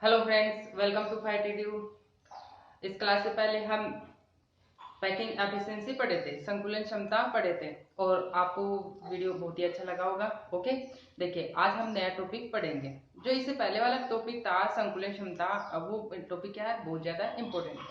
Hello friends, welcome to फाइट एड्यू। इस क्लास से पहले हम पैकिंग एफिशिएंसी पढ़े थे, संकुलन क्षमता पढ़े थे और आपको वीडियो बहुत ही अच्छा लगा होगा। ओके, देखिए आज हम नया टॉपिक पढ़ेंगे। जो इससे पहले वाला टॉपिक था संकुलन क्षमता, अब वो टॉपिक क्या है, बहुत ज्यादा इंपॉर्टेंट है।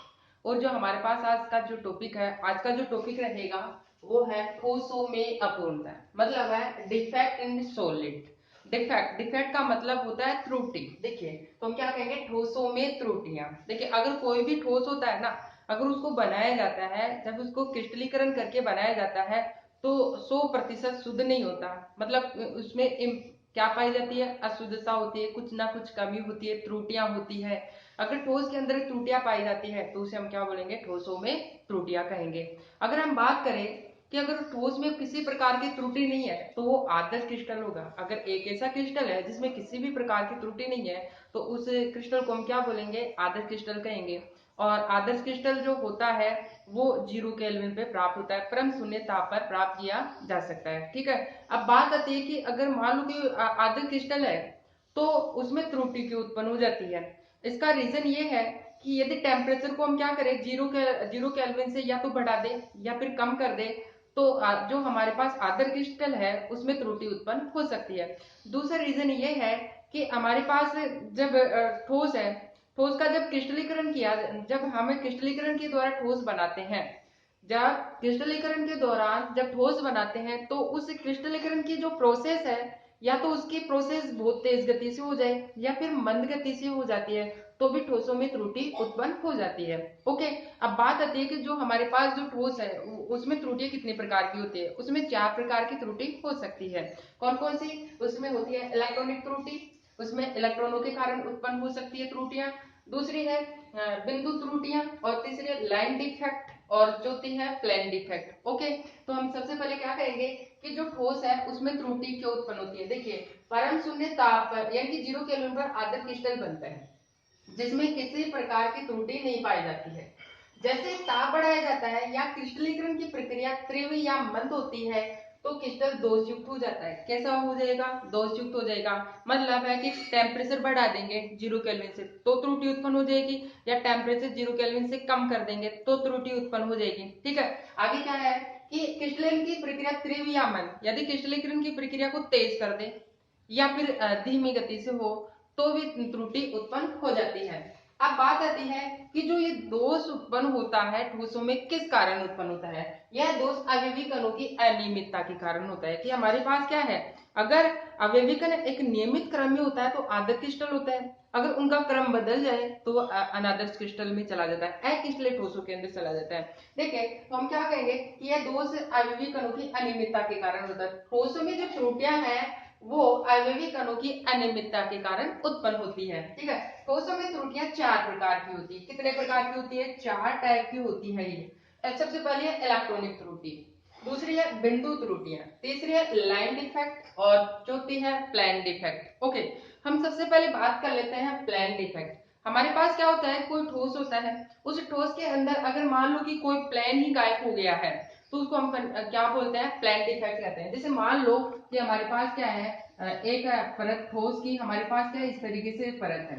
और जो हमारे पास आज का जो टॉपिक है, आज का जो टॉपिक रहेगा वो है ठोसों में अपूर्णता, मतलब है defect in solid. Defect, defect का मतलब होता है त्रुटि। देखिए तो हम क्या कहेंगे, ठोसों में त्रुटियां। देखिए अगर कोई भी ठोस होता है ना, अगर उसको बनाया जाता है, जब उसको क्रिस्टलीकरण करके बनाया जाता है तो 100% शुद्ध नहीं होता। मतलब उसमें क्या पाई जाती है, अशुद्धता होती है, कुछ ना कुछ कमी होती है, त्रुटियां होती है। अगर ठोस के अंदर त्रुटियां पाई जाती है तो उसे हम क्या बोलेंगे, ठोसों में त्रुटियां कहेंगे। अगर हम बात करें कि अगर ठोस में किसी प्रकार की त्रुटि नहीं है तो वो आदर्श क्रिस्टल होगा। अगर एक ऐसा क्रिस्टल है जिसमें किसी भी प्रकार की त्रुटि नहीं है तो उस क्रिस्टल को हम क्या बोलेंगे, आदर्श क्रिस्टल कहेंगे। और आदर्श क्रिस्टल जो होता है वो 0 केल्विन पे प्राप्त होता है, परम शून्य ताप पर प्राप्त किया जा सकता है। ठीक है, अब बात आती है कि अगर मान लो कि आदर्श क्रिस्टल है तो उसमें त्रुटि क्यों उत्पन्न हो जाती है। इसका रीजन ये है कि यदि टेम्परेचर को हम क्या करें, जीरो केल्विन से या तो बढ़ा दे या फिर कम कर दे तो जो हमारे पास आदर्श क्रिस्टल है उसमें त्रुटि उत्पन्न हो सकती है। दूसरा रीजन ये है कि हमारे पास जब ठोस है, ठोस का जब क्रिस्टलीकरण किया, जब हमें क्रिस्टलीकरण के द्वारा ठोस बनाते हैं, जब क्रिस्टलीकरण के दौरान जब ठोस बनाते हैं तो उस क्रिस्टलीकरण की जो प्रोसेस है, या तो उसकी प्रोसेस बहुत तेज गति से हो जाए या फिर मंद गति से हो जाती है तो भी ठोसों में त्रुटि उत्पन्न हो जाती है। ओके, अब बात आती है कि जो हमारे पास जो ठोस है उसमें त्रुटियां कितने प्रकार की होती है। उसमें 4 प्रकार की त्रुटि हो सकती है। कौन कौन सी, उसमें होती है इलेक्ट्रॉनिक त्रुटि, उसमें इलेक्ट्रॉनों के कारण उत्पन्न हो सकती है त्रुटियां। दूसरी है बिंदु त्रुटियां, और तीसरी है लाइन डिफेक्ट, और चौथी है प्लेन डिफेक्ट। ओके, तो हम सबसे पहले क्या करेंगे कि जो ठोस है उसमें त्रुटि क्यों उत्पन्न होती है। देखिए परम शून्य ताप पर यानी कि 0 केल्विन पर आदर्श क्रिस्टल बनता है जिसमें किसी प्रकार की त्रुटि नहीं पाई जाती है। जैसे ताप बढ़ाया जाता है या क्रिस्टलीकरण की प्रक्रिया तीव्र या मंद होती है तो क्रिस्टल दोषयुक्त हो जाता है। कैसा हो जाएगा, दोषयुक्त हो जाएगा। मतलब है कि टेम्परेचर बढ़ा देंगे 0 केल्विन से तो त्रुटि उत्पन्न हो जाएगी, या टेम्परेचर 0 केल्विन से कम कर देंगे तो त्रुटि उत्पन्न हो जाएगी। ठीक है, आगे क्या है कि क्रिस्टलीकरण की प्रक्रिया तीव्र या मंद, यदि क्रिस्टलीकरण की प्रक्रिया को तेज कर दे या फिर धीमी गति से हो तो भी त्रुटि उत्पन्न हो जाती है। अब बात आती है कि जो ये दोष उत्पन्न होता है ठोसों में किस कारण उत्पन्न होता है। यह दोष अवयवी कणों की अनियमितता के कारण होता है। कि हमारे पास क्या है, अगर अवयवी कण एक नियमित क्रम में होता है तो आदर्श क्रिस्टल होता है, अगर उनका क्रम बदल जाए तो अनादर्श क्रिस्टल में चला जाता है, अक्रिस्टलीय ठोसों के अंदर चला जाता है। देखिए तो हम क्या कहेंगे कि यह दोष अवयवी कणों की अनियमितता के कारण होता है। ठोसों में जो त्रुटियां हैं वो अवयवी कणों की अनियमितता के कारण उत्पन्न होती है। ठीक है, ठोसों में त्रुटियां 4 प्रकार की होती है। कितने प्रकार की होती है, 4 टाइप की होती है ये। सबसे पहले है इलेक्ट्रॉनिक त्रुटि, दूसरी है बिंदु त्रुटियां, तीसरी है लाइन डिफेक्ट और चौथी है प्लेन डिफेक्ट। ओके, हम सबसे पहले बात कर लेते हैं प्लेन डिफेक्ट। हमारे पास क्या होता है, कोई ठोस होता है, उस ठोस के अंदर अगर मान लो कि कोई प्लेन ही गायब हो गया है तो उसको हम क्या बोलते हैं, प्लेन डिफेक्ट कहते हैं। जैसे मान लो कि हमारे पास क्या है, एक परत ठोस की हमारे पास क्या इस तरीके से परत है।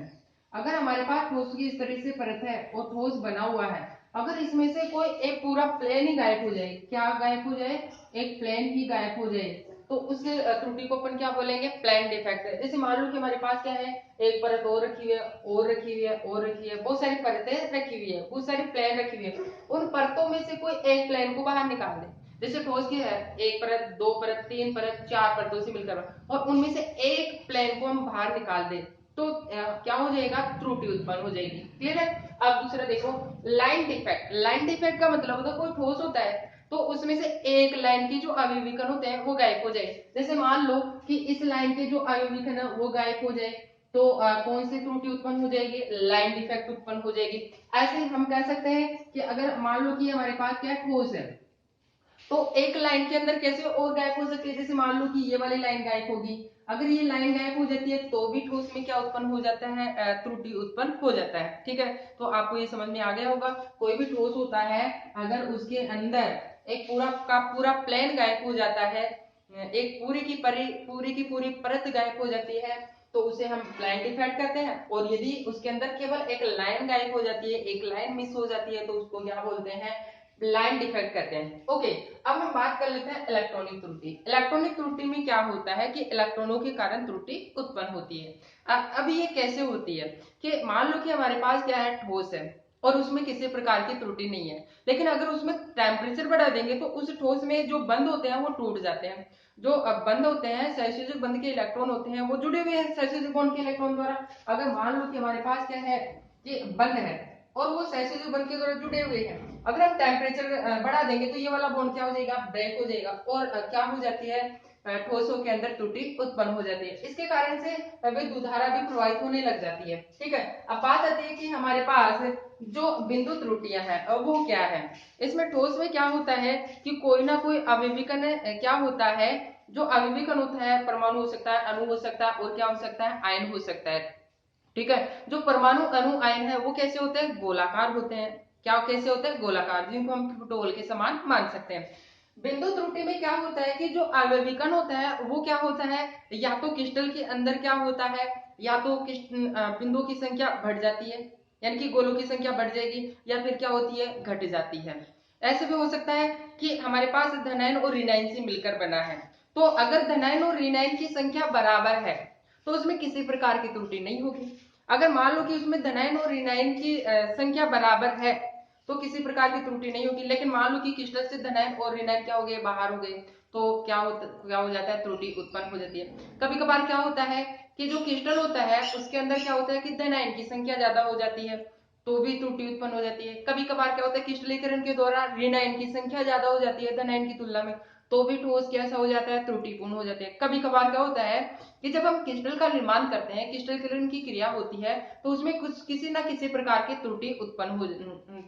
अगर हमारे पास ठोस की इस तरीके से परत है और ठोस बना हुआ है, अगर इसमें से कोई एक पूरा प्लेन ही गायब हो जाए, क्या गायब हो जाए, एक प्लेन ही गायब हो जाए तो उस त्रुटि को अपन क्या बोलेंगे, प्लेन डिफेक्ट है। जैसे मान लो कि हमारे पास क्या है, एक परत और रखी हुई है, और रखी हुई है, और रखी है, बहुत सारी परतें रखी हुई है, बहुत सारी प्लेन रखी हुई है। उन परतों में से कोई एक प्लेन को बाहर निकाल दे। जैसे ठोस की है एक परत, 2 परत, 3 परत, 4 परतों से मिलकर, और उनमें से एक प्लेन को हम बाहर निकाल दें तो क्या हो जाएगा, त्रुटि उत्पन्न हो जाएगी। क्लियर है। अब दूसरा देखो, लाइन डिफेक्ट। लाइन डिफेक्ट का मतलब होता है कोई ठोस होता है तो उसमें से एक लाइन की जो अवयवी कण होते हैं वो गायब हो जाए। जैसे मान लो कि इस लाइन के जो अवयवी कण वो गायब हो जाए तो कौन सी त्रुटि उत्पन्न हो जाएगी, लाइन डिफेक्ट उत्पन्न हो जाएगी। ऐसे ही हम कह सकते हैं कि अगर मान लो कि हमारे पास क्या ठोस है तो एक लाइन के अंदर कैसे और गायब हो सकती है। जैसे मान लो कि ये वाली लाइन गायब होगी, अगर ये लाइन गायब हो जाती है तो भी ठोस में क्या उत्पन्न हो जाता है, त्रुटि उत्पन्न हो जाता है। ठीक है, तो आपको ये समझ में आ गया होगा। कोई भी ठोस होता है अगर उसके अंदर एक पूरा का पूरा प्लेन गायब हो जाता है, एक पूरी की पूरी परत गायब हो जाती है तो उसे हम ब्लाइंड डिफेक्ट कहते हैं। और यदि उसके अंदर केवल एक लाइन गायब हो जाती है, एक लाइन मिस हो जाती है, तो उसको क्या बोलते हैं, ब्लाइंड डिफेक्ट कहते हैं। ओके, अब हम बात कर लेते हैं इलेक्ट्रॉनिक त्रुटि। इलेक्ट्रॉनिक त्रुटि में क्या होता है कि इलेक्ट्रॉनों के कारण त्रुटि उत्पन्न होती है। अब ये कैसे होती है कि मान लो कि हमारे पास क्या है, ठोस है और उसमें किसी प्रकार की त्रुटि नहीं है, लेकिन अगर उसमें टेम्परेचर बढ़ा देंगे तो उस ठोस में जो बंध होते हैं वो टूट जाते हैं। जो बंध होते हैं, सहसंयोजक बंध के इलेक्ट्रॉन होते हैं वो जुड़े हुए हैं सहसंयोजक बॉन्ड के इलेक्ट्रॉन द्वारा। अगर मान लो कि हमारे पास क्या है कि बंध है और वो सहसंयोजक बंध के द्वारा जुड़े हुए हैं, अगर हम टेम्परेचर बढ़ा देंगे तो ये वाला बॉन्ड क्या हो जाएगा, ब्रेक हो जाएगा और क्या हो जाती है, ठोसों के अंदर त्रुटि उत्पन्न हो जाती है। इसके कारण से विद्युत धारा भी प्रवाहित होने लग जाती है। ठीक है, अब बात आती है कि हमारे पास जो बिंदु त्रुटियां हैं वो क्या है। इसमें ठोस में क्या होता है कि कोई ना कोई अविविकन क्या होता है, जो अविविकन होता है, परमाणु हो सकता है, अणु हो सकता है और क्या हो सकता है, आयन हो सकता है। ठीक है, जो परमाणु अणु आयन है वो कैसे होते हैं, गोलाकार होते हैं। क्या कैसे होते हैं, गोलाकार, जिनको हम फुटबॉल के समान मान सकते हैं। बिंदु त्रुटि में क्या होता है कि जो अवयवीकरण होता है वो क्या होता है, या तो क्रिस्टल के अंदर क्या होता है, या तो बिंदुओं की संख्या बढ़ जाती है, यानी कि गोलों की संख्या बढ़ जाएगी, या फिर क्या होती है, घट जाती है। ऐसे भी हो सकता है कि हमारे पास धनायन और ऋणायन से मिलकर बना है, तो अगर धनायन और ऋणायन की संख्या बराबर है तो उसमें किसी प्रकार की त्रुटि नहीं होगी। अगर मान लो कि उसमें धनायन और ऋणायन की संख्या बराबर है तो किसी प्रकार की त्रुटि नहीं होगी। लेकिन मान लो कि क्रिस्टल से धनायन और ऋणायन क्या हो गए, बाहर हो गए, तो क्या हो जाता है, त्रुटि उत्पन्न हो जाती है। कभी कभार क्या होता है कि जो क्रिस्टल होता है उसके अंदर क्या होता है कि धनायन की संख्या ज्यादा हो जाती है, तो भी त्रुटि उत्पन्न हो जाती है। कभी कभार क्या होता है, क्रिस्टलीकरण के द्वारा ऋणायन की संख्या ज्यादा हो जाती है धनायन की तुलना में, तो भी ठोस कैसा हो जाता है, त्रुटिपूर्ण हो जाते हैं। कभी कभार क्या होता है कि जब हम क्रिस्टल का निर्माण करते हैं, क्रिस्टलीकरण की क्रिया होती है, तो उसमें कुछ किसी न किसी प्रकार की त्रुटि उत्पन्न हो,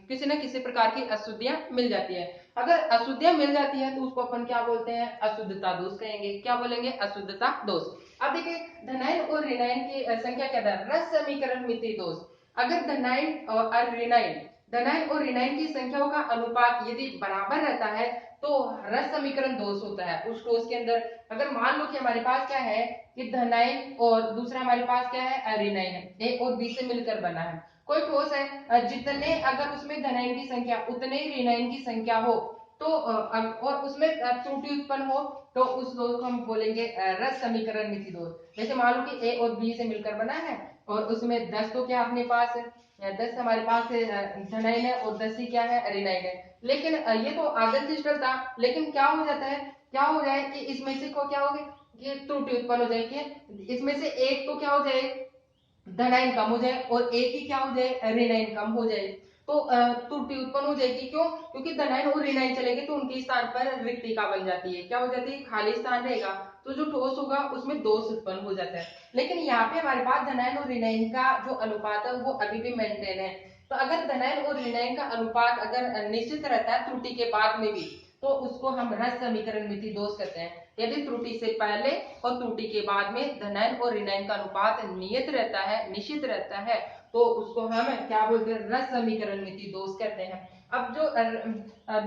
किसी न किसी प्रकार की अशुद्धियां मिल जाती है। अगर अशुद्धियां मिल जाती है तो उसको अपन क्या बोलते हैं, अशुद्धता दोष कहेंगे। क्या बोलेंगे, अशुद्धता दोष। अब देखिए, धनायन और ऋणायन की संख्या क्या था, रस समीकरण मिति दोष। अगर धनायन और ऋणायन, धनायन और ऋणायन की संख्याओं का अनुपात यदि बराबर रहता है तो रस समीकरण दोष होता है उस ठोस के अंदर। अगर मान लो कि हमारे पास क्या है कि धनायन और दूसरा हमारे पास क्या है, ऋणायन है, ए और बी से मिलकर बना है। कोई ठोस है, जितने अगर उसमें धनायन की संख्या उतने ही ऋणायन की संख्या हो, तो और उसमें त्रुटि उत्पन्न हो, तो उस दोष को हम बोलेंगे रस समीकरण मिति दोष। जैसे मान लो कि ए और बी से मिलकर बना है और उसमें 10 तो क्या अपने पास है, 10 हमारे पास धनायन है और 10 ही क्या है, ऋणायन है। लेकिन ये तो आदर्श क्रिस्टल था, लेकिन क्या हो जाता है, क्या हो जाए कि इसमें से को क्या हो गए, ये त्रुटि उत्पन्न हो जाएगी। इसमें से एक तो क्या हो जाए, धनायन कम हो जाए और एक ही क्या हो जाए, ऋणायन कम हो जाए, तो त्रुटि उत्पन्न हो जाएगी। क्यों, क्योंकि धनायन और ऋणायन चलेंगे तो उनके स्थान पर रिक्तिका बन जाती है। क्या हो जाती है, खाली स्थान रहेगा, तो जो ठोस होगा उसमें दोष उत्पन्न हो जाता है। लेकिन यहाँ पे हमारे पास धनायन और ऋणायन का जो अनुपात है वो अभी भी मेंटेन है। तो अगर धनायन और ऋणायन का अनुपात अगर निश्चित रहता है त्रुटि के बाद में भी, तो उसको हम रस समीकरण मिति दोष कहते हैं। यदि त्रुटि से पहले और त्रुटि के बाद में धनायन और ऋणायन का अनुपात नियत रहता है, निश्चित रहता है, तो उसको हम क्या बोलते हैं, रस समीकरण मिति दोष कहते हैं। अब जो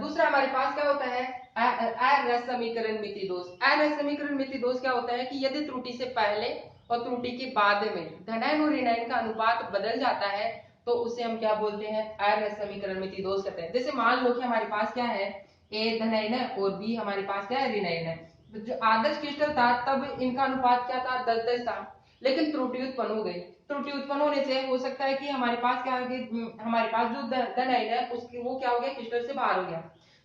दूसरा हमारे पास क्या होता है, अरस समीकरण मिति दोष। अरस समीकरण मिति दोष क्या होता है कि यदि त्रुटि से पहले और त्रुटि के बाद में धनायन और ऋणायन का अनुपात बदल जाता है, तो उसे हम क्या बोलते हैं, अरस समीकरण मिति दोष कहते हैं। जैसे मान लो कि हमारे पास क्या है, ए धनायन है और बी हमारे पास क्या है, ऋणायन है। जो आदर्श क्रिस्टल था तब इनका अनुपात क्या था, 10-10 था, लेकिन त्रुटि उत्पन्न हो गई। त्रुटि उत्पन्न होने से हो सकता है कि हमारे पास क्या हमारे पास जो धनायन है उसकी वो क्या हो गया, क्रिस्टल से बाहर हो गया।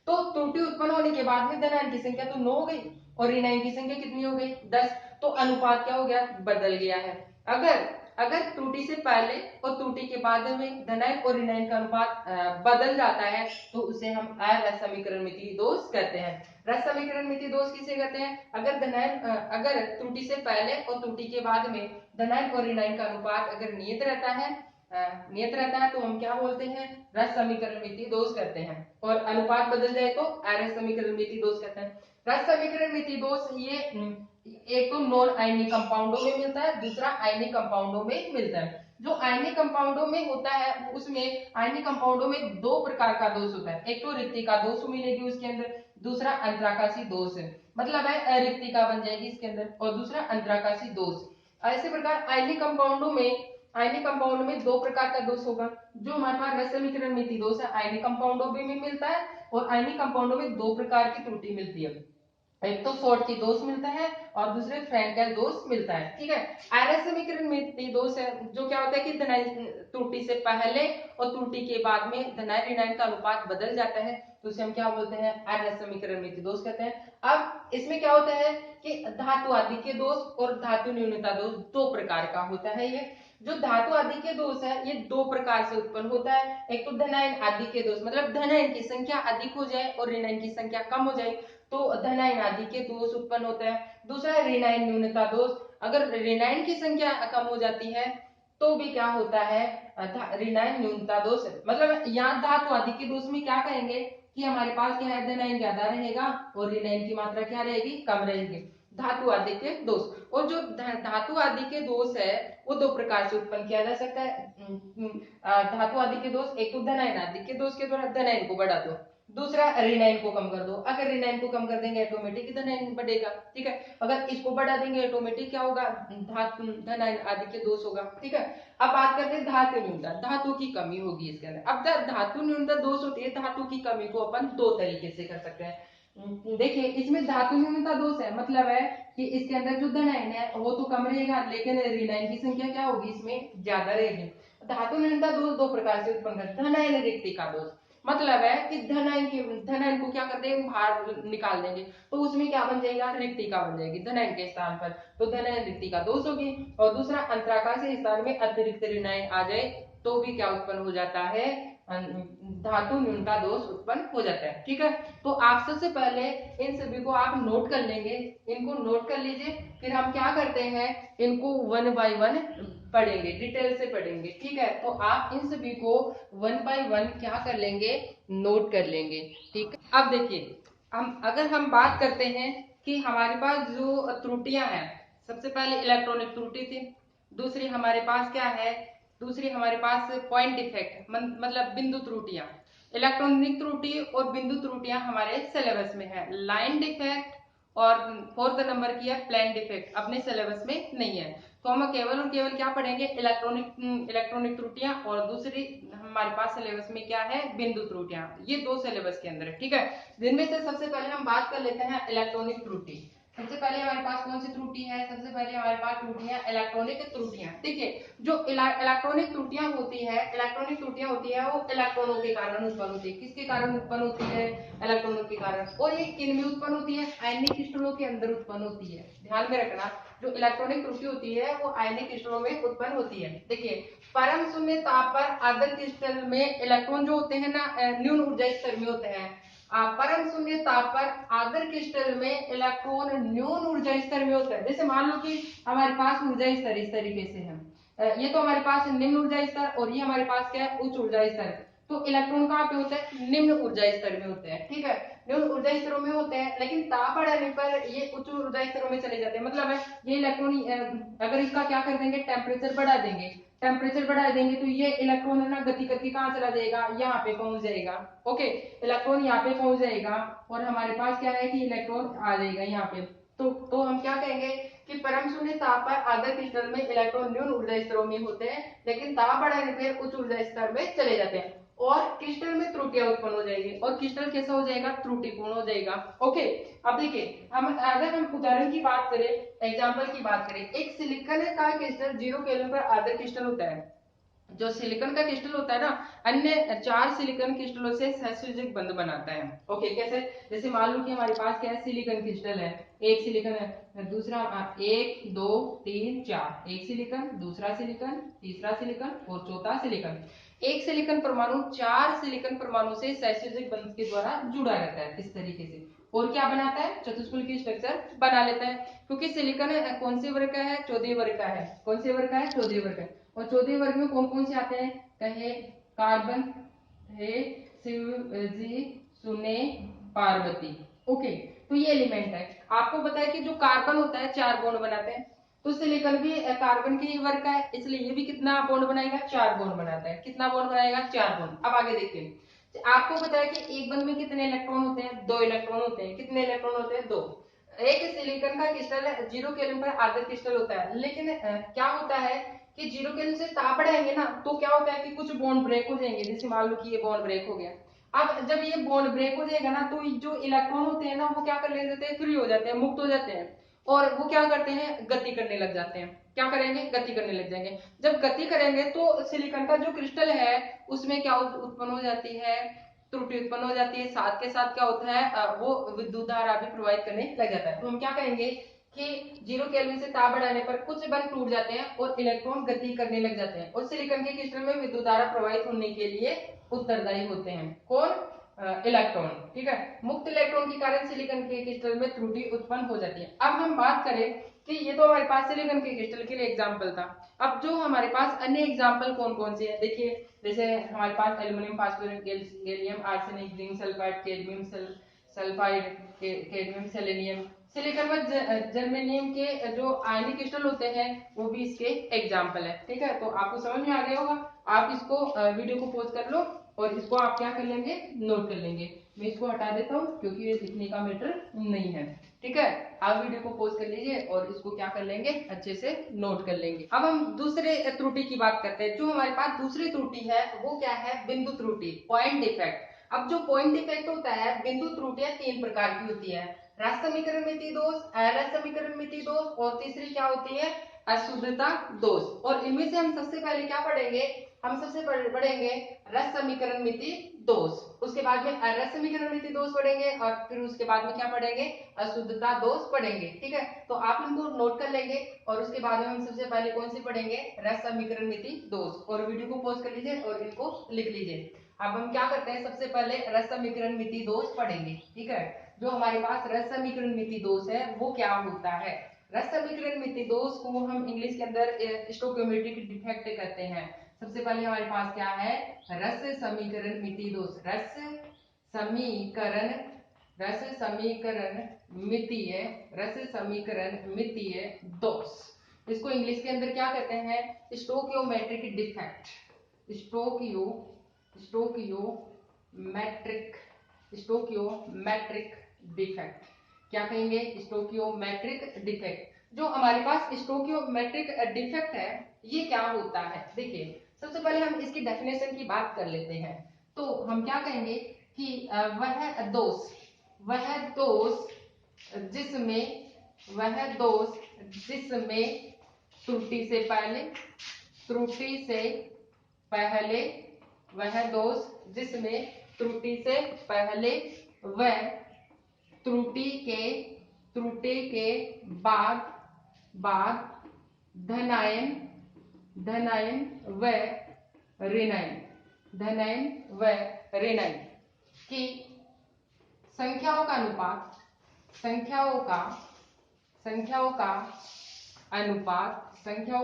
तो त्रुटि उत्पन्न होने के बाद में धनायन की संख्या तो 9 हो गई और ऋणायन की संख्या कितनी हो गई, 10। तो अनुपात क्या हो गया, बदल गया है। अगर अगर त्रुटि से पहले और त्रुटि के बाद में धनायन और ऋणायन का अनुपात बदल जाता है, तो उसे हम अरस समीकरण मिति दोष कहते हैं। रस समीकरण मिति दोष किसे कहते हैं, अगर धनायन अगर त्रुटि से पहले और त्रुटि के बाद में धनायन और ऋणायन का अनुपात अगर नियत रहता है, तो हम क्या बोलते हैं, रस समीकरण मिति दोष कहते हैं। और अनुपात बदल जाए तो अरस समीकरण मिति दोष कहते हैं। रस समीकरण मिति दोष ये एक तो नॉन आयनिक कंपाउंडों में मिलता है, दूसरा आयनिक कंपाउंडों में मिलता है। जो आयनिक कंपाउंडों में होता है उसमें आयनिक कंपाउंडों में दो प्रकार का दोष होता है। एक तो रिक्तिका दोष मिलेगी उसके अंदर, दूसरा अंतराकाशी दोष है, मतलब है रिक्तिका बन जाएगी इसके अंदर, और दूसरा अंतराकाशी दोष। ऐसे प्रकार आयनिक कंपाउंड में दो प्रकार का दोष होगा। जो हमारे पास रस समीकरण में दोष है आयनिक कंपाउंडों में मिलता है, और आयनिक कंपाउंडों में दो प्रकार की त्रुटि मिलती है, एक तो फोर्ट की दोष मिलता है और दूसरे फ्रैंकेल दोष मिलता है। ठीक है, आयरस समीकरण में दोष है जो क्या होता है कि धनायन त्रुटि से पहले और त्रुटि के बाद में धनायन ऋणायन का अनुपात बदल जाता है, तो उसे हम क्या बोलते हैं, आयरस समीकरण में दोष कहते हैं। अब इसमें क्या होता है कि धातु आदि के दोष और धातु न्यूनता दोष दो प्रकार का होता है। ये जो धातु आदि के दोष है ये दो प्रकार से उत्पन्न होता है, एक तो धनायन आदि के दोष, मतलब धनायन की संख्या अधिक हो जाए और ऋणायन की संख्या कम हो जाए तो धनायन आदि के दोष उत्पन्न होता है। दूसरा है ऋणायन न्यूनता दोष, अगर ऋणायन की संख्या कम हो जाती है तो भी क्या होता है, ऋणायन न्यूनता दोष। मतलब यहाँ धातु आदि के दोष में क्या कहेंगे कि हमारे पास क्या है, धनायन ज्यादा रहेगा और ऋणायन की मात्रा क्या रहेगी, कम रहेगी, धातु आदि के दोष। और जो धातु आदि के दोष है वो दो प्रकार से उत्पन्न किया जा सकता है। धातु आदि के दोष, एक तो धनायन आदि के दोष के द्वारा धनायन को बढ़ा दो, दूसरा ऋणायन को कम कर दो। अगर ऋणायन को कम कर देंगे ऑटोमेटिक धनायन बढ़ेगा। ठीक है, अगर इसको बढ़ा देंगे ऑटोमेटिक क्या होगा, धनायन आदि के दोष होगा। ठीक है, अब बात करते हैं धातु न्यूनता, धातु की कमी होगी इसके अंदर। अब धातु न्यूनता दोष होती है, धातु की कमी को अपन दो तरीके से कर सकते हैं। देखिए इसमें धातु न्यूनता दोष है, मतलब है कि इसके अंदर जो धनायन है वो तो कम रहेगा लेकिन ऋणायन की संख्या क्या होगी, इसमें ज्यादा रहेगी। धातु न्यूनता दोष दो प्रकार से उत्पन्न करते हैं, धनायन रिक्तिका दोष, मतलब है कि धनायन को क्या करते हैं, बाहर निकाल देंगे तो उसमें क्या बन जाएगा, रिक्तिका बन जाएगी धनायन के स्थान पर, तो धनायन रिक्तिका दोष होगी। और दूसरा अंतराकार से स्थान में अतिरिक्त ऋणायन आ जाए तो भी क्या उत्पन्न हो जाता है, धातु न्यूनता दोष उत्पन्न हो जाता है। ठीक है, तो आप सबसे पहले इन सभी को आप नोट कर लेंगे, इनको नोट कर लीजिए, फिर हम क्या करते हैं इनको वन बाय वन पढ़ेंगे, डिटेल से पढ़ेंगे। ठीक है, तो आप इन सभी को वन बाय वन क्या कर लेंगे, नोट कर लेंगे। ठीक है, अब देखिए हम बात करते हैं कि हमारे पास जो त्रुटियां हैं, सबसे पहले इलेक्ट्रॉनिक त्रुटि थी, दूसरी हमारे पास क्या है, दूसरी हमारे पास पॉइंट डिफेक्ट, मतलब बिंदु त्रुटियां। इलेक्ट्रॉनिक त्रुटि और बिंदु त्रुटियां हमारे सिलेबस में है, लाइन डिफेक्ट और 4th नंबर की है प्लेन डिफेक्ट, अपने सिलेबस में नहीं है। तो हम केवल और केवल क्या पढ़ेंगे, इलेक्ट्रॉनिक त्रुटियां, और दूसरी हमारे पास सिलेबस में क्या है, बिंदु त्रुटियां, ये दो सिलेबस के अंदर है। ठीक है, जिनमें से सबसे पहले हम बात कर लेते हैं इलेक्ट्रॉनिक त्रुटि। सबसे पहले हमारे पास कौन सी त्रुटि है, सबसे पहले हमारे पास त्रुटियां इलेक्ट्रॉनिक त्रुटियां। देखिए जो इलेक्ट्रॉनिक त्रुटियां होती है वो इलेक्ट्रॉनों के कारण उत्पन्न होती है। किसके कारण उत्पन्न होती है, इलेक्ट्रॉनों के कारण। और ये किन में उत्पन्न होती है, आयनिक क्रिस्टलों के अंदर उत्पन्न होती है। ध्यान में रखना, जो इलेक्ट्रॉनिक त्रुटि होती है वो आयनिक क्रिस्टलों में उत्पन्न होती है। देखिए परम शून्य ताप पर आदर्श क्रिस्टल में इलेक्ट्रॉन जो होते हैं ना, न्यून ऊर्जा स्तर में होते हैं। परम शून्य ताप पर आदर्श क्रिस्टल में इलेक्ट्रॉन न्यून ऊर्जा स्तर में होता है। जैसे मान लो कि हमारे पास ऊर्जा स्तर इस तरीके से है, ये तो हमारे पास निम्न ऊर्जा स्तर और ये हमारे पास क्या है, उच्च ऊर्जा स्तर। तो इलेक्ट्रॉन कहाँ पे होता है, निम्न ऊर्जा स्तर में होते हैं। ठीक है, निम्न ऊर्जा स्तरों में होते हैं, लेकिन ताप बढ़ाने पर ये उच्च ऊर्जा स्तरों में चले जाते हैं। मतलब है ये इलेक्ट्रॉन अगर इसका क्या कर देंगे, टेम्परेचर बढ़ा देंगे तो ये इलेक्ट्रॉन है ना गति करके कहाँ चला जाएगा, यहाँ पे पहुंच जाएगा। ओके, इलेक्ट्रॉन यहाँ पे पहुंच जाएगा और हमारे पास क्या है कि इलेक्ट्रॉन आ जाएगा यहाँ पे। तो हम क्या कहेंगे कि परम शून्य ताप पर आदर्श क्रिस्टल में इलेक्ट्रॉन न्यून ऊर्जा स्तरों में होते हैं, लेकिन ताप बढ़ाने पर उच्च ऊर्जा स्तर में चले जाते हैं और क्रिस्टल में त्रुटियां उत्पन्न हो जाएगी और क्रिस्टल कैसा हो जाएगा, त्रुटिपूर्ण हो जाएगा। ओके, अब देखिए अगर हम उदाहरण की बात करें, एग्जांपल की बात करें, एक सिलिकॉन का क्रिस्टल 0 केल्विन पर आदर्श क्रिस्टल होता है। जो सिलिकॉन का क्रिस्टल होता है ना, अन्य 4 सिलिकॉन क्रिस्टलों से सहसंयोजक बंध बनाता है। ओके, कैसे, जैसे मान लो कि हमारे पास क्या है, सिलिकॉन क्रिस्टल है, एक सिलिकॉन है, दूसरा 1 2 3 4, एक सिलिकॉन, दूसरा सिलिकॉन, तीसरा सिलिकॉन और चौथा सिलिकॉन। एक सिलिकॉन परमाणु 4 सिलिकॉन परमाणु से सहसंयोजक बंध के द्वारा जुड़ा रहता है इस तरीके से, और क्या बनाता है, चतुष्फलक की स्ट्रक्चर बना लेता है। क्योंकि सिलिकॉन कौन से वर्ग का है, 14 वर्ग का है। कौन से वर्ग का है, 14 वर्ग का। और 14 वर्ग में कौन कौन से आते हैं, कहे कार्बन है, शिवजी, सुने, पार्वती। ओके, तो ये एलिमेंट है। आपको पता है कि जो कार्बन होता है 4 बॉन्ड बनाते हैं, तो सिलिकॉन भी कार्बन के वर्ग का है, इसलिए ये भी कितना बॉन्ड बनाएगा, 4 बॉन्ड बनाता है। कितना बॉन्ड बनाएगा, 4 बॉन्ड। अब आगे देखिए, आपको पता है कि एक बंध में कितने इलेक्ट्रॉन होते हैं, 2 इलेक्ट्रॉन होते हैं। कितने इलेक्ट्रॉन होते हैं, 2। एक सिलिकॉन का क्रिस्टल 0 केल्विन पर आधा क्रिस्टल होता है, लेकिन क्या होता है कि 0 केल्विन से ताप बढ़ाएंगे ना तो क्या होता है कि कुछ बॉन्ड ब्रेक हो जाएंगे। जैसे मान लो कि ये बॉन्ड ब्रेक हो गया। अब जब ये बॉन्ड ब्रेक हो जाएगा ना तो जो इलेक्ट्रॉन होते हैं ना वो क्या कर लेते हैं, फ्री हो जाते हैं, मुक्त हो जाते हैं, और वो क्या करते हैं, गति करने लग जाते हैं। क्या करेंगे, गति करने लग जाएंगे। जब गति करेंगे तो सिलिकॉन का जो क्रिस्टल है उसमें क्या उत्पन्न हो जाती है, त्रुटि उत्पन्न हो जाती है। साथ के साथ क्या होता है, वो विद्युत धारा भी प्रवाहित करने लग जाता है। तो हम क्या कहेंगे कि 0 केल्विन से ताप बढ़ाने पर कुछ बल टूट जाते हैं और इलेक्ट्रॉन गति करने लग जाते हैं, और सिलिकॉन के क्रिस्टल में विद्युत धारा प्रवाहित होने के लिए उत्तरदायी होते हैं। कौन, इलेक्ट्रॉन। ठीक है, मुक्त इलेक्ट्रॉन के कारण सिलिकॉन के क्रिस्टल में त्रुटि उत्पन्न हो जाती है। अब हम बात करें कि ये तो हमारे पास सिलिकॉन के क्रिस्टल के लिए एग्जांपल था। अब जो हमारे पास अन्य एग्जांपल कौन कौन से हैं, देखिए जैसे हमारे पास aluminium, phosphorus, gallium arsenic, zinc sulphide, cadmium sulphide, cadmium selenium. Silicon में जर्मेनियम के जो आयनिक क्रिस्टल होते हैं वो भी इसके एग्जांपल है। ठीक है, तो आपको समझ में आ गया होगा। आप इसको वीडियो को पॉज कर लो और इसको आप क्या कर लेंगे, नोट कर लेंगे। मैं इसको हटा देता हूँ क्योंकि ये लिखने का मैटर नहीं है। ठीक है, आप वीडियो को पॉज कर लीजिए और इसको क्या कर लेंगे, अच्छे से नोट कर लेंगे। अब हम दूसरे त्रुटि की बात करते हैं। जो हमारे पास दूसरी त्रुटि है वो क्या है, बिंदु त्रुटि, पॉइंट डिफेक्ट। अब जो पॉइंट डिफेक्ट होता है, बिंदु त्रुटियां 3 प्रकार की होती है, रस समीकरण मिति दोष, अरस समीकरण मिति दोष, और तीसरी क्या होती है, अशुद्धता दोष। और इनमें से हम सबसे पहले क्या पढ़ेंगे, हम सबसे पढ़ेंगे रस समीकरण मिति दोष, उसके बाद में अरस समीकरण मिति दोष पढ़ेंगे, और फिर उसके बाद में क्या पढ़ेंगे, अशुद्धता दोष पढ़ेंगे। ठीक है, तो आप इनको नोट कर लेंगे और उसके बाद में हम सबसे पहले कौन सी पढ़ेंगे, रस समीकरण मिति दोष। और वीडियो को पॉज कर लीजिए और इनको लिख लीजिए। अब हम क्या करते हैं, सबसे पहले रस समीकरण मिति दोष पढ़ेंगे। ठीक है, जो हमारे पास रस समीकरण मिति दोष है वो क्या होता है। रस समीकरण मिति दोष को हम इंग्लिश के अंदर स्टोइकियोमेट्रिक डिफेक्ट कहते हैं। सबसे पहले हमारे पास क्या है, रस समीकरण मिति दोष, रस समीकरण मितीय, रस समीकरण मितीय दोष। इसको इंग्लिश के अंदर क्या कहते हैं, स्टोइकियोमेट्रिक डिफेक्ट, स्टोइकियोमेट्रिक डिफेक्ट। क्या कहेंगे, स्टोइकियोमेट्रिक डिफेक्ट। जो हमारे पास स्टोइकियोमेट्रिक डिफेक्ट है ये क्या होता है, देखिए सबसे पहले हम इसकी डेफिनेशन की बात कर लेते हैं। तो हम क्या कहेंगे कि वह दोष जिसमें त्रुटि से पहले, वह दोष जिसमें त्रुटि से पहले व त्रुटि के बाद धनायन व ऋणायन की संख्याओं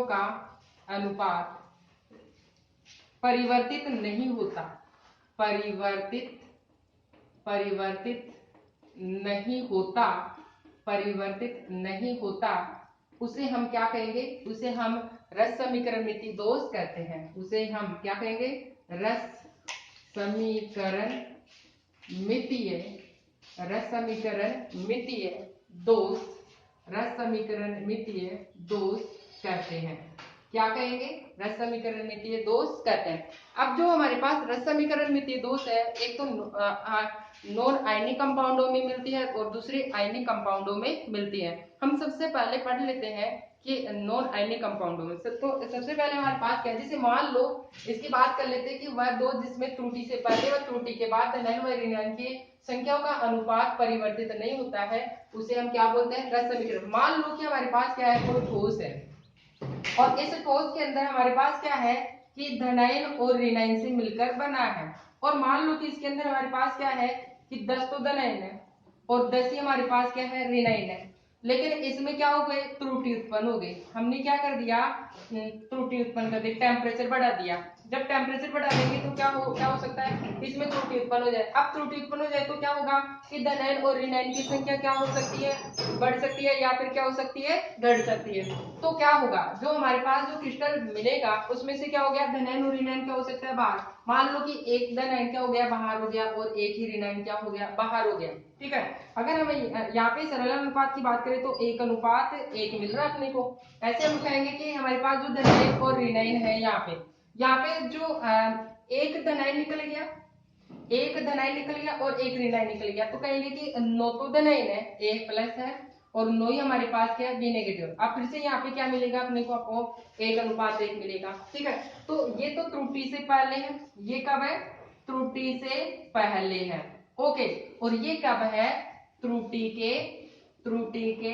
का अनुपात परिवर्तित नहीं होता, उसे हम क्या कहेंगे, उसे हम रस समीकरण मिति दोष कहते हैं। उसे हम क्या कहेंगे, रस समीकरण मितीय दोष कहते हैं। क्या कहेंगे, रस समीकरण मितीय दोष कहते हैं। अब जो हमारे पास रस समीकरण मितीय दोष है, एक तो नॉन आयनिक कंपाउंडों में मिलती है और दूसरी आयनिक कंपाउंडों में मिलती है। हम सबसे पहले पढ़ लेते हैं कि नॉन आयनिक कंपाउंडों में। तो सबसे पहले हमारे पास क्या है, जैसे मान लो इसकी बात कर लेते हैं कि वह दो जिसमें त्रुटि से पहले व त्रुटि के बाद धनायन व ऋणायन की संख्याओं का अनुपात परिवर्तित नहीं होता है, उसे हम क्या बोलते हैं, रस समीकरण। मान लो कि हमारे पास क्या है, कोई ठोस है और इस ठोस के अंदर हमारे पास क्या है कि धनायन और ऋणायन से मिलकर बना है, और मान लो कि इसके अंदर हमारे पास क्या है कि 10 तो धनायन है और 10 ही हमारे पास क्या है, ऋणायन है। लेकिन इसमें क्या हो गए, त्रुटि उत्पन्न हो गई। हमने क्या कर दिया, त्रुटि उत्पन्न कर दी, टेम्परेचर बढ़ा दिया। जब टेम्परेचर बढ़ा देंगे तो क्या हो सकता है, इसमें त्रुटि उत्पन्न हो जाए। अब त्रुटि उत्पन्न हो जाए तो क्या होगा कि धनायन और ऋणायन की संख्या क्या हो सकती है, बढ़ सकती है, या फिर क्या हो सकती है, घट सकती है। तो क्या होगा, जो हमारे पास जो क्रिस्टल मिलेगा उसमें से क्या हो गया, धनायन और ऋणायन क्या हो सकता है, बाहर। मान लो कि एक धनायन क्या हो गया, बाहर हो गया, और एक ही ऋणायन क्या हो गया, बाहर हो गया। ठीक है। अगर हम यहाँ पे सरल अनुपात की बात करें तो 1:1 मिल रहा है अपने को। ऐसे हम कहेंगे कि हमारे पास जो धनायन और ऋणायन है, यहाँ पे जो एक धनायन निकल गया, एक धनायन निकल गया और एक ऋणायन निकल गया, तो कहेंगे कि 9 तो धनायन है, 1 प्लस है, और 9 ही हमारे पास क्या है, बी नेगेटिव। अब फिर से यहाँ पे क्या मिलेगा अपने को, आपको 1:1 मिलेगा। ठीक है, तो ये तो त्रुटि से पहले है, ये कब है, त्रुटि से पहले है। ओके, और ये कब है, त्रुटि के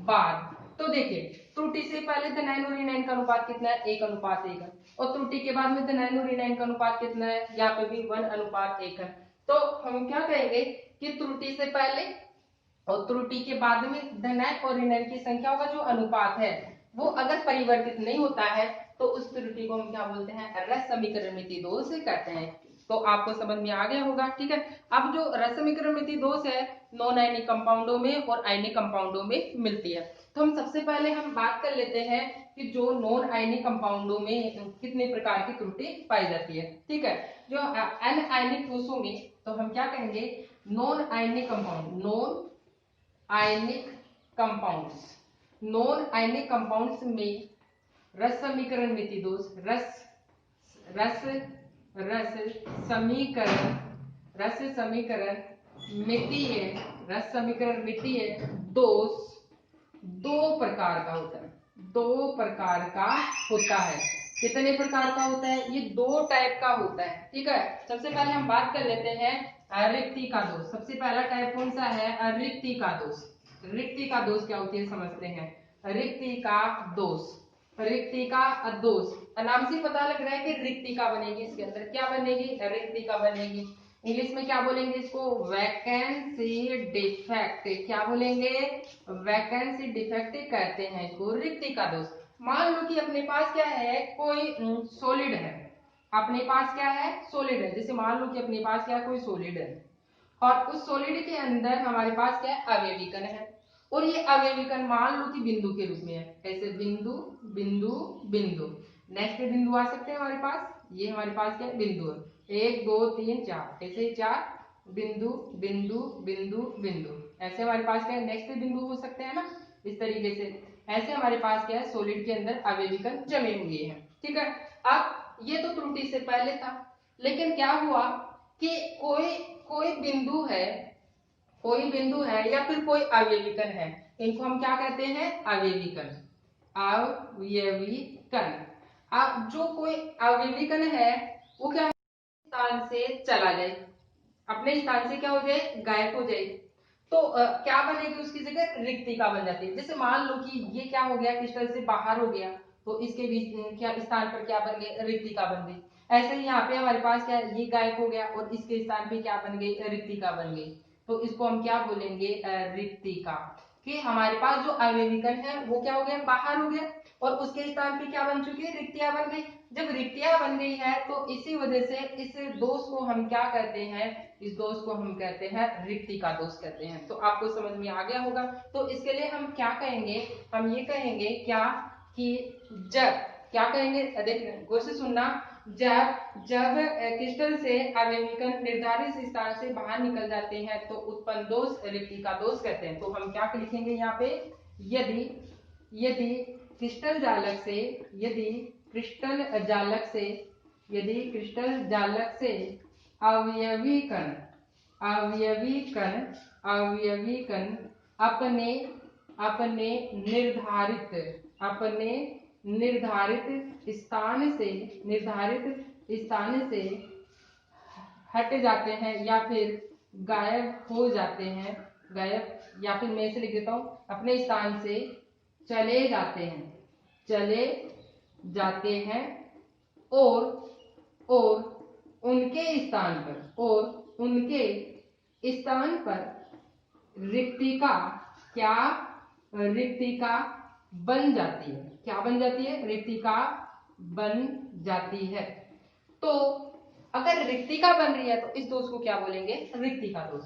बाद। तो देखिए, त्रुटि से पहले धनायन और ऋणायन का अनुपात कितना है, 1:1 है, और त्रुटि के बाद में धनायन और ऋणायन का अनुपात कितना है, यहाँ पे भी 1:1 है। तो हम क्या कहेंगे कि त्रुटि से पहले और त्रुटि के बाद में धनायन और ऋणायन की संख्याओं का जो अनुपात है वो अगर परिवर्तित नहीं होता है तो उस त्रुटि को हम क्या बोलते हैं, रस समीकरणमिति दोष कहते हैं। तो आपको समझ में आ गया होगा। ठीक है, अब जो रस समीकरणमिति दोष है नॉन आयनिक कंपाउंडों में और आयनिक कंपाउंडों में मिलती है। तो हम सबसे पहले हम बात कर लेते हैं कि जो नॉन आयनिक कंपाउंडों में कितने प्रकार की त्रुटि पाई जाती है। ठीक है, जो एन आयनिक दोषों में तो हम क्या कहेंगे, non ionic compound, non ionic compounds में रस समीकरणमिति दोष, रस समीकरण मितीय दोष दो प्रकार का होता है। कितने प्रकार का होता है, ये 2 टाइप का होता है। ठीक है, सबसे पहले हम बात कर लेते हैं रिक्तिका दोष। सबसे पहला टाइप कौन सा है, रिक्तिका दोष। रिक्तिका दोष क्या होती है समझते हैं। रिक्तिका दोष नाम से पता लग रहा है कि रिक्तिका बनेगी, इसके अंदर क्या बनेगी, रिक्तिका बनेगी। इंग्लिश में क्या बोलेंगे इसको, वैकेंसी डिफेक्ट। क्या बोलेंगे, वैकेंसी डिफेक्ट कहते हैं इसको, रिक्तिका दोष। मान लो कि अपने पास क्या है, कोई सॉलिड है, अपने पास क्या है, सॉलिड है। जैसे मान लो कि अपने पास क्या है, कोई सॉलिड है, और उस सॉलिड के अंदर हमारे पास क्या है, अवयवी कण है, और ये अवयवी कण मान लो कि बिंदु के रूप में है, ऐसे बिंदु बिंदु बिंदु। नेक्स्ट बिंदु आ सकते हैं हमारे पास, ये हमारे पास क्या है, बिंदु है, 1 2 3 4, ऐसे 4 बिंदु बिंदु बिंदु बिंदु, ऐसे हमारे पास क्या है, नेक्स्ट बिंदु हो सकते हैं ना, इस तरीके से। ऐसे हमारे पास क्या है, सॉलिड के अंदर अवयवी कण जमे हुए हैं। ठीक है, अब ये तो त्रुटि से पहले था, लेकिन क्या हुआ कि कोई बिंदु है या फिर कोई अवयवी कण है, इनको हम क्या कहते हैं, अवयवी कण। अब जो कोई अवयवी कण है वो क्या स्थान से चला जाए, अपने स्थान से क्या हो जाए, गायब हो जाए, तो क्या बनेगी उसकी जगह, रिक्तिका बन जाती है। जैसे मान लो कि ये क्या हो गया, क्रिस्टल से बाहर हो गया, तो इसके बीच क्या स्थान पर क्या बन गई, रिक्तिका बन गई। ऐसे ही यहाँ पे हमारे पास क्या है, ये गायब हो गया और इसके स्थान पे क्या बन गई, रिक्तिका बन गई। तो इसको हम क्या बोलेंगे, रिक्तिका। कि हमारे पास जो अवयवी कण है वो क्या हो गया, बाहर हो गया, और उसके स्थान पे क्या बन चुकी है, रिक्तियां बन गई। जब रिक्तियां बन गई है तो इसी वजह से इस दोष को हम क्या कहते हैं, इस दोष को हम कहते हैं रिक्तिका दोष कहते हैं। तो आपको समझ में आ गया होगा। तो इसके लिए हम क्या कहेंगे, हम ये कहेंगे क्या कि जब, क्या कहेंगे, देखिए गौर से सुनना, जब क्रिस्टल से अवयवी कण निर्धारित स्थान से बाहर निकल जाते हैं तो उत्पन्न दोष रिक्तिका दोष कहते हैं। तो हम क्या लिखेंगे यहाँ पे, यदि क्रिस्टल जालक से अवयवी कण अपने निर्धारित स्थान से हट जाते हैं या फिर गायब हो जाते हैं, या फिर मैं इसे लिख देता हूं, अपने स्थान से चले जाते हैं और उनके स्थान पर रिक्तिका बन जाती है। क्या बन जाती है, रिक्तिका बन जाती है। तो अगर रिक्तिका बन रही है तो इस दोष को क्या बोलेंगे, रिक्तिका दोष।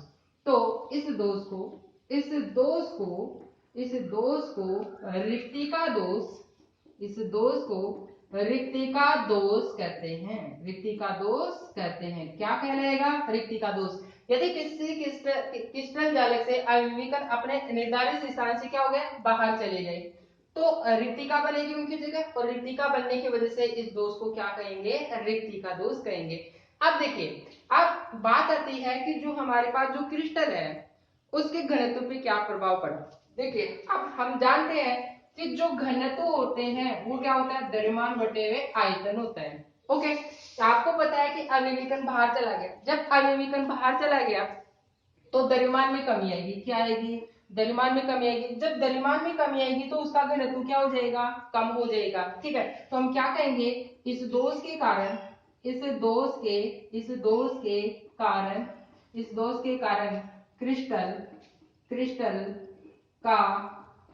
तो इस दोष को रिक्तिका दोष, इस दोष को रिक्ति का दोष कहते हैं, रिक्ति का दोष कहते हैं। क्या कहलाएगा? रिक्ति का दोष। यदि किसी क्रिस्टल जालक से आयनीकरण अपने निर्धारित स्थान से क्या हो गया, बाहर चले गए, तो रिक्तिका बनेगी उनकी जगह, और रिक्तिका बनने की वजह से इस दोष को क्या कहेंगे, रिक्तिका दोष कहेंगे। अब देखिए, अब बात आती है कि जो हमारे पास जो क्रिस्टल है उसके घनत्व पे क्या प्रभाव पड़ा। देखिए, अब हम जानते हैं कि जो घनत्व होते हैं वो क्या होता है, द्रव्यमान बटे हुए आयतन होता है। ओके, आपको पता है कि आवेगिकरण बाहर चला गया, जब आवेगिकरण बाहर चला गया तो द्रव्यमान में कमी आएगी। क्या आएगी, द्रव्यमान में कमी आएगी। जब द्रव्यमान में कमी आएगी तो उसका घनत्व क्या हो जाएगा, कम हो जाएगा। ठीक है, तो हम क्या कहेंगे, इस दोष के कारण, इस दोष के कारण क्रिस्टल का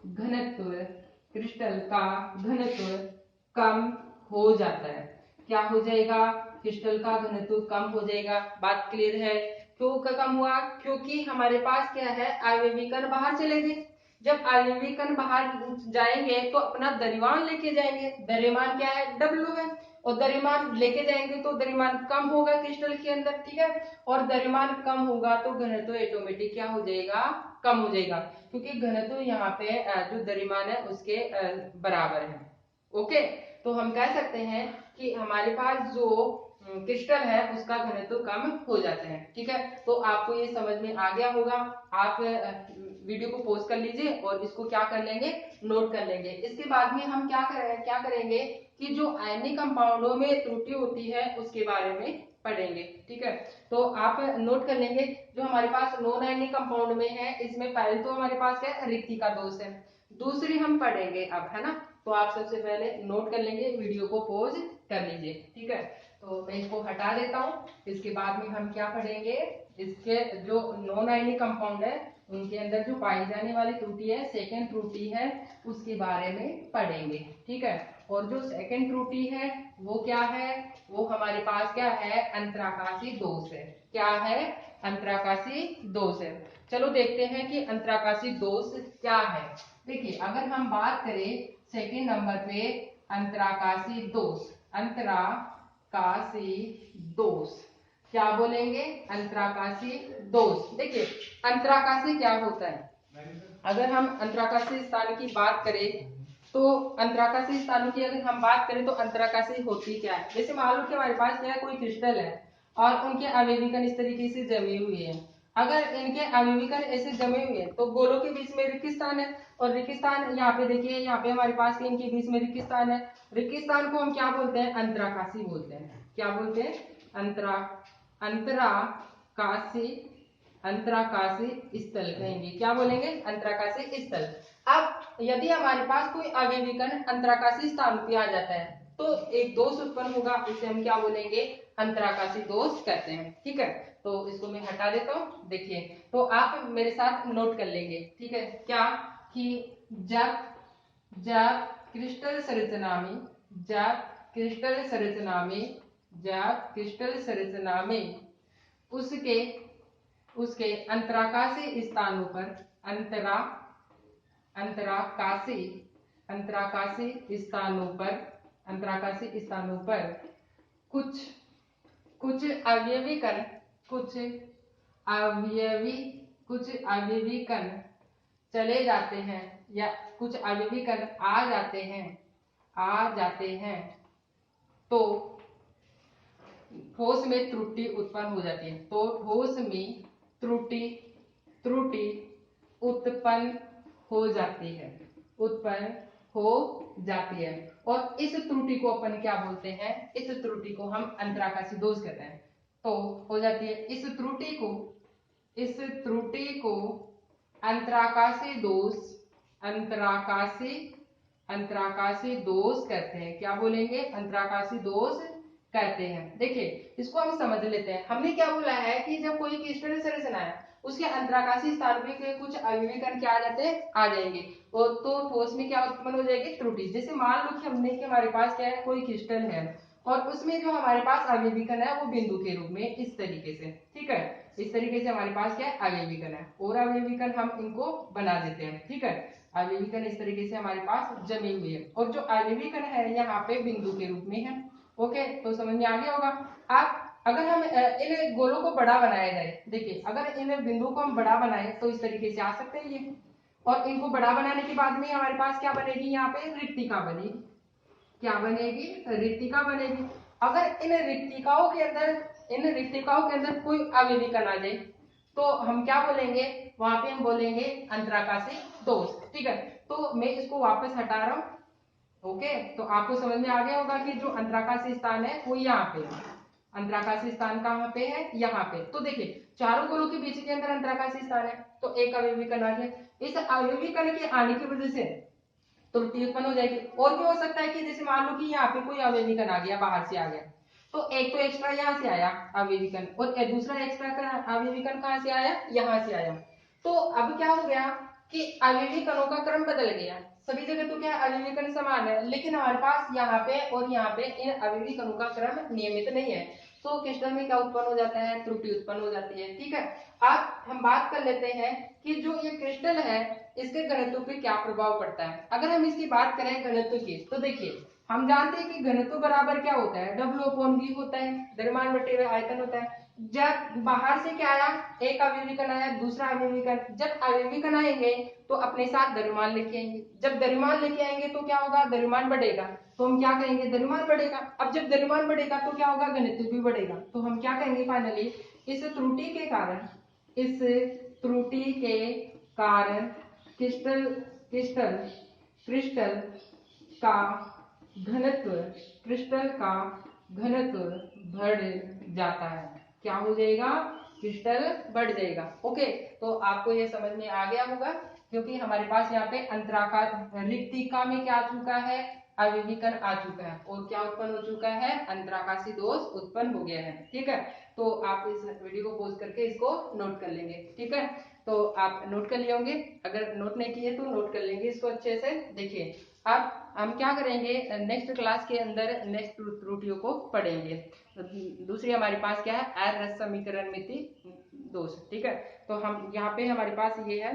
घनत्व कम हो जाता है। क्या हो जाएगा, क्रिस्टल का घनत्व कम हो जाएगा। बात क्लियर है? क्यों कम हुआ, क्योंकि हमारे पास क्या है, आयनीकरण बाहर चले गए। जब आयनीकरण बाहर जाएंगे तो अपना द्रव्यमान लेके जाएंगे, द्रव्यमान क्या है, W है, और द्रव्यमान लेके जाएंगे तो द्रव्यमान कम होगा क्रिस्टल के अंदर। ठीक है, और द्रव्यमान कम होगा तो घनत्व ऑटोमेटिक क्या हो जाएगा, कम हो जाएगा, क्योंकि घनत्व यहाँ पे जो द्रव्यमान है उसके बराबर है। ओके, तो हम कह सकते हैं कि हमारे पास जो क्रिस्टल है उसका घनत्व कम हो जाता है। ठीक है, तो आपको ये समझ में आ गया होगा। आप वीडियो को पॉज कर लीजिए और इसको क्या कर लेंगे, नोट कर लेंगे। इसके बाद में हम क्या करेंगे कि जो आयनिक कंपाउंडों में त्रुटि होती है उसके बारे में पढ़ेंगे। ठीक है, तो आप नोट कर लेंगे। जो हमारे पास नॉन आयनिक कंपाउंड में है, इसमें पहले तो हमारे पास क्या है, रिक्ति का दोष है। दूसरी हम पढ़ेंगे अब, है ना, तो आप सबसे पहले नोट कर लेंगे, वीडियो को पॉज कर लीजिए। ठीक है, तो मैं इसको हटा देता हूँ। इसके बाद में हम क्या पढ़ेंगे, इसके जो नॉन आयनिक कंपाउंड है उनके अंदर जो पाई जाने वाली त्रुटि है, सेकंड त्रुटि है, उसके बारे में पढ़ेंगे। ठीक है, और जो सेकंड त्रुटि है वो क्या है, वो हमारे पास क्या है, अंतराकाशी दोष है। क्या है, अंतराकाशी दोष है। चलो देखते हैं कि अंतराकाशी दोष क्या है। देखिए, अगर हम बात करें सेकंड नंबर पे अंतराकाशी दोष, अंतराकाशी दोष क्या बोलेंगे, अंतराकाशी दोष। देखिए, अंतराकाशी क्या होता है, अगर हम अंतराकाशी स्थान की बात करें तो अंतराकाशी स्थानों की अगर हम बात करें तो अंतराकाशी होती क्या है। जैसे मान लो कि हमारे पास क्या है, कोई क्रिस्टल है और उनके आवेगिकरण इस तरीके से जमे हुए हैं। अगर इनके आवेगिकरण ऐसे जमे हुए हैं तो गोलों के बीच में रिक्त स्थान है, और रिक्त स्थान यहाँ पे देखिए, यहाँ पे हमारे पास इनके बीच में रिक्त स्थान है। रिक्त स्थान को हम क्या बोलते हैं, अंतराकाशी बोलते हैं। क्या बोलते हैं, अंतराकाशी अंतराकाशी स्थल कहेंगे। क्या बोलेंगे, अंतराकाशी स्थल। अब यदि हमारे पास कोई आवेगिकरण अंतराकाशी स्थान पे आ जाता है तो एक दोष उत्पन्न होगा, उसे हम क्या बोलेंगे, अंतराकाशी दोष कहते हैं। ठीक है, तो इसको मैं हटा देता हूँ। देखिए, तो आप मेरे साथ नोट कर लेंगे। ठीक है, क्या कि जब जब क्रिस्टल संरचना में जब क्रिस्टल संरचना में उसके अंतराकाशी स्थानों पर अंतराकाशी स्थानों पर कुछ कुछ अवयवीकरण चले जाते हैं, या कुछ अवयवीकरण आ जाते हैं तो ठोस में त्रुटि उत्पन्न हो जाती है। तो ठोस में त्रुटि उत्पन्न हो जाती है, और इस त्रुटि को अपन क्या बोलते हैं, इस त्रुटि को हम अंतराकाशी दोष कहते हैं। तो हो जाती है, इस त्रुटि को अंतराकाशी दोष कहते हैं। क्या बोलेंगे, अंतराकाशी दोष कहते हैं। देखिए, इसको हम समझ लेते हैं। हमने क्या बोला है कि जब कोई क्रिस्टल संरचना है उसके अंतराकाशी स्थान पे कुछ अवयवीकरण क्या आ जाते हैं, आ जाएंगे, और तो ठोस में क्या उत्पन्न हो जाएगी, त्रुटि। जैसे मान लो कि हमने कि हमारे पास क्या है, कोई क्रिस्टल है और उसमें जो हमारे पास अवयवीकरण है वो बिंदु के रूप में इस तरीके से, ठीक है, इस तरीके से हमारे पास क्या है, अवयवीकरण है, और अवयवीकरण हम इनको बना देते हैं। ठीक है, आवेवी कण इस तरीके से हमारे पास जमे हुए हैं, और जो आवेवी कण है यहाँ पे बिंदु के रूप में है। ओके, तो समझ में आ गया होगा। आप अगर हम इन गोलों को बड़ा बनाया जाए, देखिए अगर इन बिंदु को हम बड़ा बनाए तो इस तरीके से आ सकते हैं ये, और इनको बड़ा बनाने के बाद में हमारे पास क्या बनेगी, यहाँ पे रिक्तिका बनेगी। क्या बनेगी, रिक्तिका बनेगी। अगर इन रिक्तिकाओं के अंदर कोई आवेवी कण आ जाए तो हम क्या बोलेंगे, वहां पे हम बोलेंगे अंतराकाशी दोष। ठीक है, तो मैं इसको वापस हटा रहा हूं। ओके, तो आपको समझ में आ गया होगा कि जो अंतराकाशी स्थान है वो यहाँ पे है। अंतराकाशी स्थान कहाँ पे है, यहाँ पे। तो देखिए चारों गोलों के बीच के अंदर अंतराकाशी स्थान है, तो एक आवेवी कण आ गया। इस आवेवी कण के आने की वजह से त्रुटि उत्पन्न हो जाएगी। और भी हो सकता है कि जैसे मान लो कि यहाँ पे कोई आवेवी कण आ गया, बाहर से आ गया, तो एक तो एक्स्ट्रा यहाँ से आया आवेवी कण, और दूसरा एक्स्ट्रा आवेवी कण कहाँ से आया, यहाँ से आया। तो अब क्या हो गया कि आवेवी कणों का क्रम बदल गया। सभी जगह तो क्या आवेवी कण समान है, लेकिन हमारे पास यहाँ पे और यहाँ पे इन आवेवी कणों का क्रम नियमित नहीं है। तो क्रिस्टल में क्या उत्पन्न हो जाता है, त्रुटि उत्पन्न हो जाती है। ठीक है, अब हम बात कर लेते हैं कि जो ये क्रिस्टल है इसके घनत्व पे क्या प्रभाव पड़ता है। अगर हम इसकी बात करें घनत्व की, तो देखिए हम जानते हैं कि घनत्व बराबर क्या होता है, W/V होता है, द्रव्यमान बटे हुए आयतन होता है। जब बाहर से क्या आया, एक आवेवी कण आया, दूसरा आवेवी कण, जब आवेवी कण आएंगे तो अपने साथ द्रव्यमान लेके आएंगे। जब द्रव्यमान लेके आएंगे तो क्या होगा, द्रव्यमान बढ़ेगा, तो हम क्या कहेंगे, द्रव्यमान बढ़ेगा। अब जब द्रव्यमान बढ़ेगा तो क्या होगा, घनत्व भी बढ़ेगा। तो हम क्या कहेंगे फाइनली, इस त्रुटि के कारण क्रिस्टल का घनत्व बढ़ जाता है। क्या हो जाएगा, क्रिस्टल बढ़ जाएगा। ओके, तो आपको ये समझ में आ गया होगा, क्योंकि हमारे पास यहाँ पे अंतराकार रिक्तिका में क्या आ चुका है, आवेवी कण आ चुका है, और क्या उत्पन्न हो चुका है, अंतराकाशी दोष उत्पन्न हो गया है। ठीक है, तो आप इस वीडियो को पॉज करके इसको नोट कर लेंगे। ठीक है, तो आप नोट कर लिए होंगे, अगर नोट नहीं किए तो नोट कर लेंगे इसको अच्छे से। देखिए अब हम क्या करेंगे, नेक्स्ट क्लास के अंदर नेक्स्ट त्रुटियों को पढ़ेंगे। दूसरी हमारे पास क्या है, अरस समीकरण मिति दोष। ठीक है, तो हम यहाँ पे हमारे पास ये है,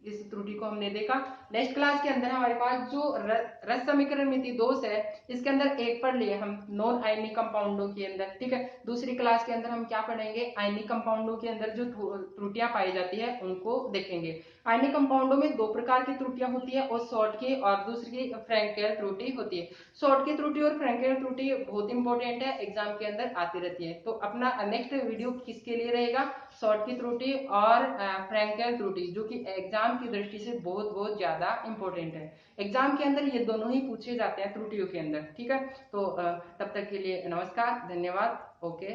इस त्रुटि को हमने देखा। नेक्स्ट क्लास के अंदर हमारे पास जो रस समीकरण मिति दोष है, इसके अंदर एक पढ़ लिए हम नॉन आयनिक कंपाउंडों के अंदर। ठीक है, दूसरी क्लास के अंदर हम क्या पढ़ेंगे, आयनिक कंपाउंडों के अंदर जो त्रुटियां पाई जाती है उनको देखेंगे। आयनिक कंपाउंडों में दो प्रकार की त्रुटियां होती है, और शॉर्ट की और दूसरी फ्रैंकेल त्रुटि होती है। शॉर्ट की त्रुटि और फ्रैंकेल त्रुटि बहुत इंपॉर्टेंट है, एग्जाम के अंदर आती रहती है। तो अपना नेक्स्ट वीडियो किसके लिए रहेगा, शॉर्ट की त्रुटि और फ्रैंकेल त्रुटि, जो कि एग्जाम की दृष्टि से बहुत बहुत ज्यादा इंपॉर्टेंट है। एग्जाम के अंदर ये दोनों ही पूछे जाते हैं त्रुटियों के अंदर। ठीक है, तो तब तक के लिए नमस्कार, धन्यवाद। ओके।